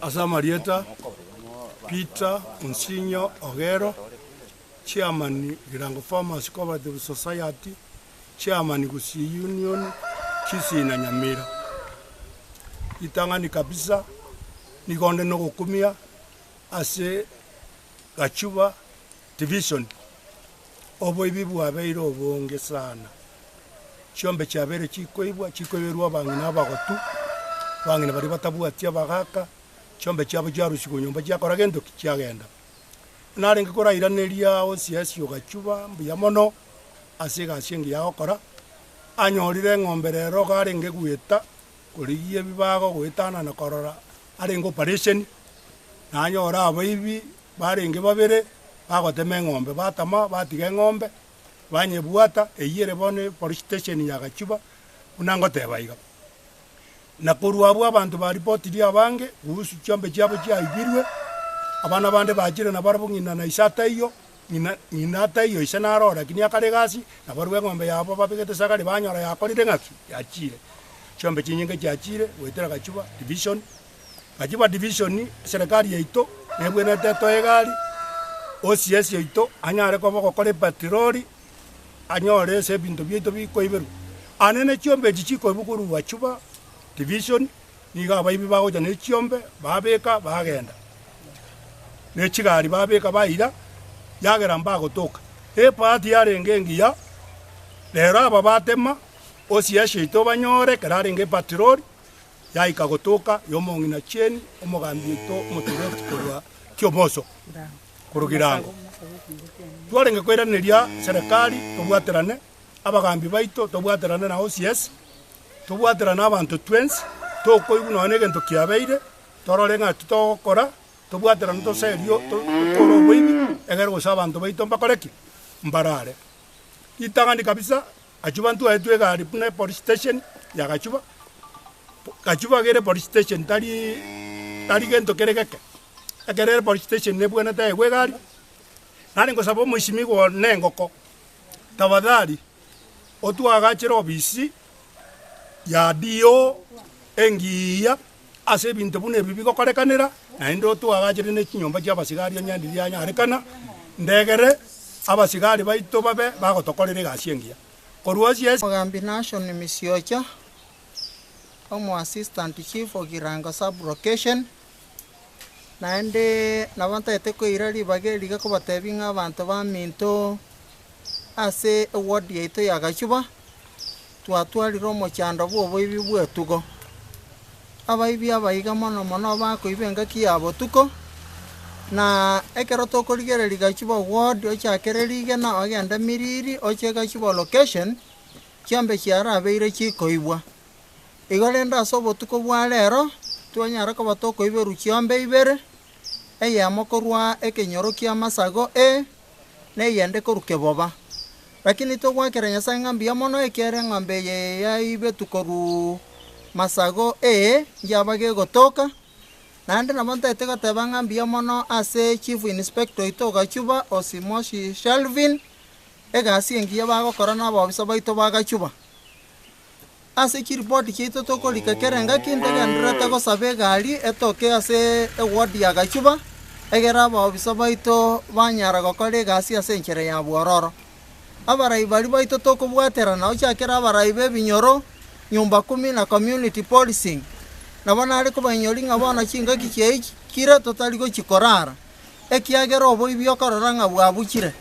Asa Marieta, Peter Nsinyo Ogero, Chairman Girango Farmers Cooperative Society, Chairman Gusii Union, Kisii na Nyamira. Itangani kabisa, nikonde no kukumia, ase Gachuba Division. Obo ibibu abeiro obonge sana. Chombe chabere chikoibwa bangina bagotu. Bangina bari batabuatia bagaka. Chombe chabo jarushi kunyumba cyakora gendo kicyagenda. Nari ngikora iraneria OCS yogachuba mbuyamono asiga ashingi yakora. Anyorire ng'ombe rero gari ngegwita kurigie bibago gwitana na korora. Ari ngo operation na anyora abibi bari ngibabere bagoteme ng'ombe batama batige ng'ombe banyebuata eyire bone police station ya Gachuba unangoteba iga nakurwa abo abantu ba report iri abange ubusu cyombe cyabo cyayibirwe abana bande bagire na barabungina na isata iyo inata iyo isenarora kinya karegasi na barwe ng'ombe yabo babigete sakari banyora yakorire ngaki yakire cyombe kinyinge cyakire wetera Gachuba division ni serikali yeito nebwe na teto egali OCS yeito anyare ko bokore patroli anyore se bintu bito bikoiberu anene cyombe gikiko bukuru Gachuba division niga bayibi bago jane cyombe babeka bagenda ne kigari babeka bayira yagera mbago toka party yarengengiya lero aba batema OCS yeito banyore kararenge patroli yaika gotoka yomongina cheni omogambito motireti kurwa kyomoso kurugirango twarenge kweraneria serikali tobwaterane abagambi baito tobwaterane na OCS tobwaterana abantu twins tokoibuno anegento kiabeire tororenga tutokora tobwaterana toserio toroboibi egero gosa abantu baito mbakoreki mbarare itangani kabisa achubantu aitwe gari pune police station ya Gachuba gere police station tari gento keregeke agere police station nebwana tae gwegari nani ngosabo mwishimigo nengoko tafadhali otwagachira obisi ya dio engiya ase bintu bune bibigo korekanira na ndo twagachire ne kinyomba kya basigari nyandi ya nyarekana ndegere abasigari baito babe bagotokorere gasyengia korwosi yes Mugambi Nation Misiocha omo assistant chief Girango sub location naende nabanta eteko irari bageri gako batebinga abantu ba minto ase award yeito ya Gachuba twatwariro mo cyando bobo ibi bwetugo abayibi abayiga mono bako ibenga kiyabo tuko na ekero tokorigere Gachuba award ochakererige na agenda miriri oche Gachuba location kyambe kyara abeire kikoibwa igorenda sobo tuko bwalero twanyara ko batoko iberu kyambe ibere eyamokorwa ekenyoro kya masago ne yende koruke boba lakini to gwakera nyasanga mbia mono ekere ng'ombe ya ibe tukoru masago yabage gotoka nande nabanta etega tabanga mbia mono ase chief inspector ito Gachuba Osimoshi Shelvin egasi engiya bago korana babisa baito Gachuba ase kiripoti kito toko likakerenga kindega ndirata go sabe gali etoke ase award ya Gachuba egera babisa baito banyara gokore gasi ase nkere ya bwororo abarai bali baito toko bwaterana ochakera abarai bebinyoro nyumba 10 na community policing na bana ari ko banyori ngabana kinga kikiye kira totali go chikorara ekiagero obo ibyo korora ngabwa bukire